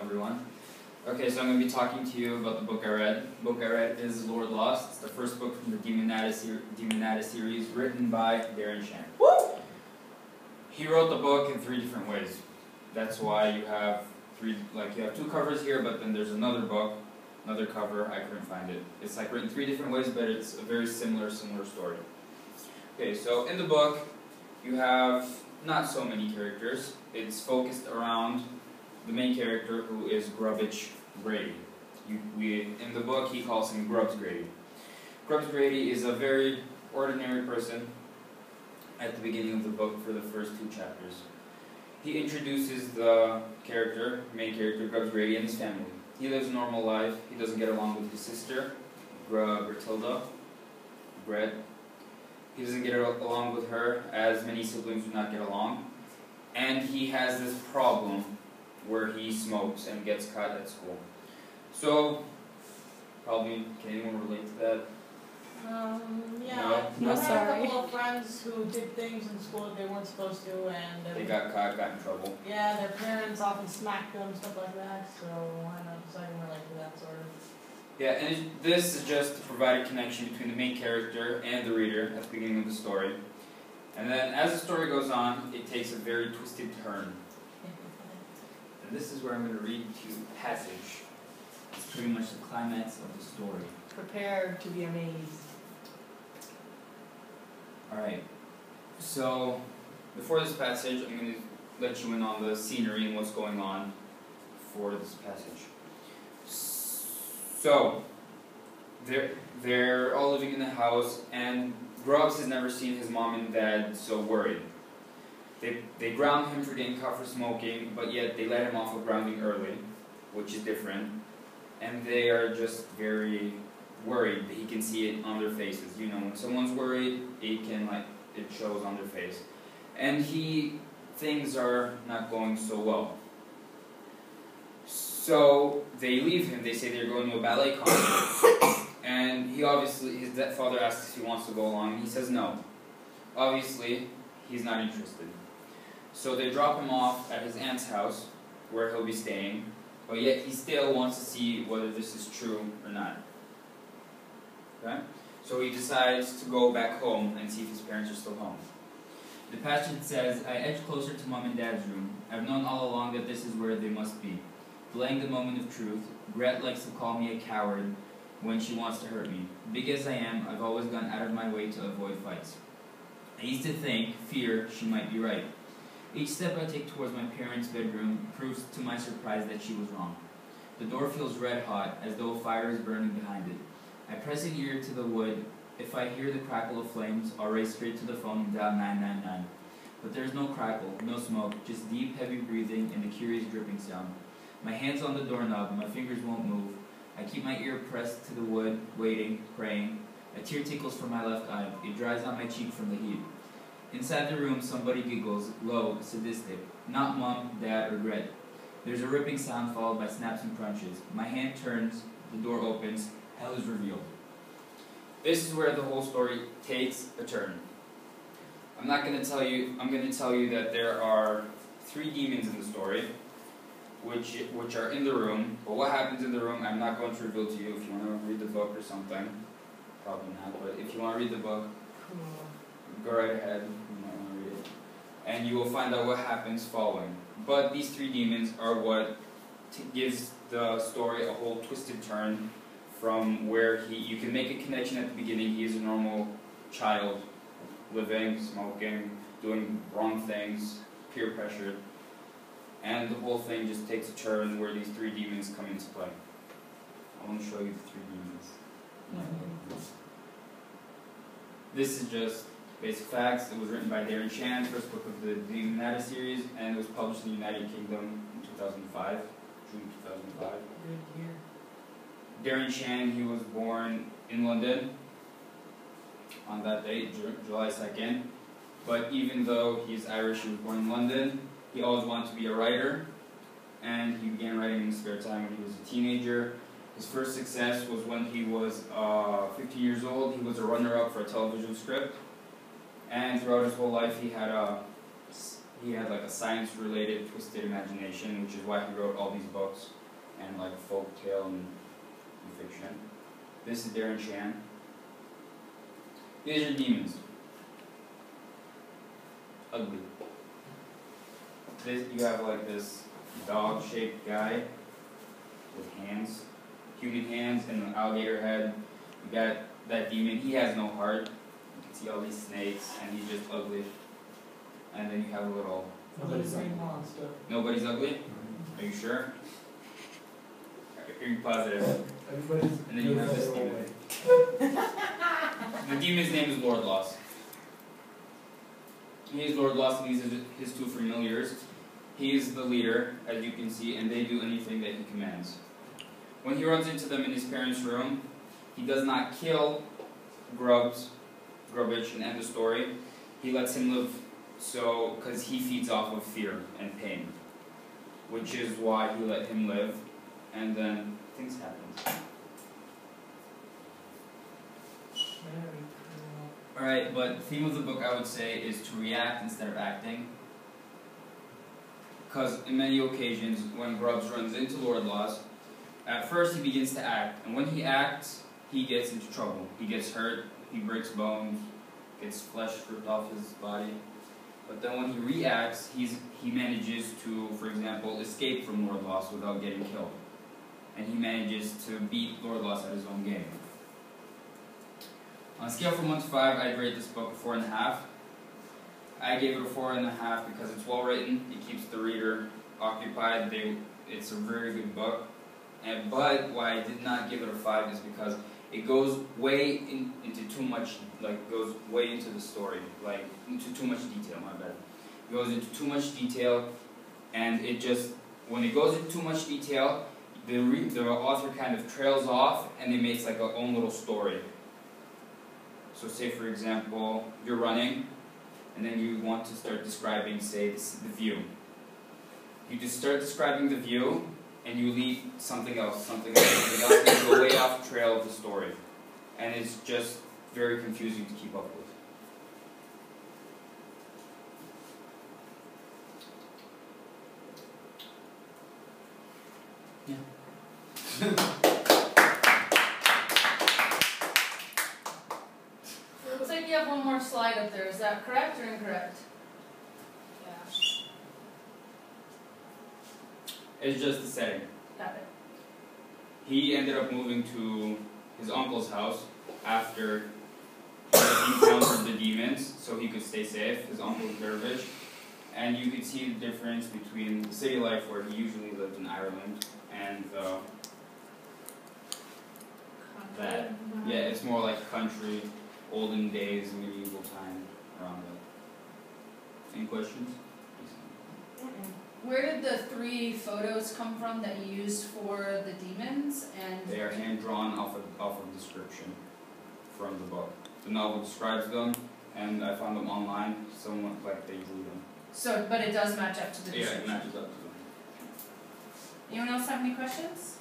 everyone. Okay, so I'm going to be talking to you about the book I read. The book I read is Lord Lost. It's the first book from the Demonata series, written by Darren Shan. Woo! He wrote the book in 3 different ways. That's why you have you have 2 covers here, but then there's another book, another cover. I couldn't find it. It's like written 3 different ways, but it's a very similar story. Okay, so in the book, you have not so many characters. It's focused around the main character, who is Grubbage Grady. In the book, he calls him Grubbs Grady. Grubbs Grady is a very ordinary person at the beginning of the book for the first 2 chapters. He introduces the main character, Grubbs Grady, and his family. He lives a normal life. He doesn't get along with his sister, Bertilda, Brett. He doesn't get along with her, as many siblings do not get along. And he has this problem where he smokes and gets caught at school. So, probably, can anyone relate to that? Yeah. No? I had a couple of friends who did things in school that they weren't supposed to, and They got caught, got in trouble. Yeah, their parents often smacked them, stuff like that, so I know, so I can relate to that sort of. Yeah, and this is just to provide a connection between the main character and the reader at the beginning of the story. And then, as the story goes on, it takes a very twisted turn. And this is where I'm going to read to you a passage. It's pretty much the climax of the story. Prepare to be amazed. Alright, so before this passage, I'm going to let you in on the scenery and what's going on for this passage. So, they're all living in the house, and Grubbs has never seen his mom and dad so worried. They ground him for getting caught for smoking, but yet they let him off of grounding early, which is different. And they are just very worried. He can see it on their faces. You know, when someone's worried, it shows on their face. And things are not going so well. So they leave him. They say they're going to a ballet concert. And his father asks if he wants to go along, and he says no. Obviously, he's not interested. So they drop him off at his aunt's house, where he'll be staying, but yet he still wants to see whether this is true or not. Okay? So he decides to go back home and see if his parents are still home. The passage says, I edge closer to Mom and Dad's room. I've known all along that this is where they must be. Delaying the moment of truth, Gret likes to call me a coward when she wants to hurt me. Big as I am, I've always gone out of my way to avoid fights. I used to fear she might be right. Each step I take towards my parents' bedroom proves to my surprise that she was wrong. The door feels red hot, as though a fire is burning behind it. I press an ear to the wood. If I hear the crackle of flames, I'll race straight to the phone and dial 999. But there's no crackle, no smoke, just deep, heavy breathing and a curious dripping sound. My hand's on the doorknob, my fingers won't move. I keep my ear pressed to the wood, waiting, praying. A tear tickles from my left eye. It dries on my cheek from the heat. Inside the room, somebody giggles, low, sadistic. Not Mom, Dad, or Gret. There's a ripping sound followed by snaps and crunches. My hand turns, the door opens, hell is revealed. This is where the whole story takes a turn. I'm going to tell you that there are 3 demons in the story, which are in the room. But what happens in the room, I'm not going to reveal to you. If you want to read the book or something, probably not, but if you want to read the book, go right ahead, you might want to read it. And you will find out what happens following. But these 3 demons are what gives the story a whole twisted turn from where you can make a connection at the beginning. He is a normal child, living, smoking, doing wrong things, peer pressured. And the whole thing just takes a turn where these 3 demons come into play. I want to show you the 3 demons. This is just basic facts. It was written by Darren Shan, first book of the Demonata series, and it was published in the United Kingdom in 2005, June 2005. Good year. Darren Shan, he was born in London on that date, July 2nd. But even though he's Irish, he was born in London, he always wanted to be a writer, and he began writing in his spare time when he was a teenager. His first success was when he was 15 years old. He was a runner-up for a television script. And throughout his whole life, he had he had like a science-related, twisted imagination, which is why he wrote all these books and like folk tale and fiction. This is Darren Shan. These are demons. Ugly. This, you have like this dog-shaped guy with hands, human hands, and an alligator head. You got that demon. He has no heart. You can see all these snakes, and he's just ugly. And then you have a little. Nobody's ugly. Monster. Nobody's ugly? Are you sure? Are you positive? Everybody's And then you have this demon. The demon's name is Lord Loss. He is Lord Loss, and these are his two familiars. He is the leader, as you can see, and they do anything that he commands. When he runs into them in his parents' room, he does not kill Grubbage and end the story. He lets him live, because he feeds off of fear and pain, which is why he let him live, and then things happen. Alright, but the theme of the book, I would say, is to react instead of acting. Because in many occasions, when Grubbs runs into Lord Loss, at first he begins to act, and when he acts, he gets into trouble. He gets hurt, he breaks bones, gets flesh ripped off his body. But then when he reacts, he manages to, for example, escape from Lord Loss without getting killed. And he manages to beat Lord Loss at his own game. On a scale from 1 to 5, I'd rate this book a 4.5. I gave it a 4.5 because it's well written, it keeps the reader occupied, it's a very good book. But why I did not give it a 5 is because it goes way into too much, goes way into the story, into too much detail, my bad. It goes into too much detail, and when it goes into too much detail, the author kind of trails off, and it makes like a own little story. So say, for example, you're running, and then you want to start describing, say, the view. You just start describing the view, and you leave something else, and you go way off trail of the story. And it's just very confusing to keep up with. Yeah. Looks like you have one more slide up there. Is that correct or incorrect? Yeah. It's just the setting. Got it. He ended up moving to his uncle's house after he encountered the demons, so he could stay safe. His uncle's very rich. And you could see the difference between the city life where he usually lived in Ireland and that. Yeah, it's more like country, olden days, medieval time around that. Any questions? Where did the 3 photos come from that you used for the demons? And they are hand-drawn off of description from the book. The novel describes them, and I found them online, somewhat like they drew them. So, but it does match up to the description? Yeah, it matches up to them. Anyone else have any questions?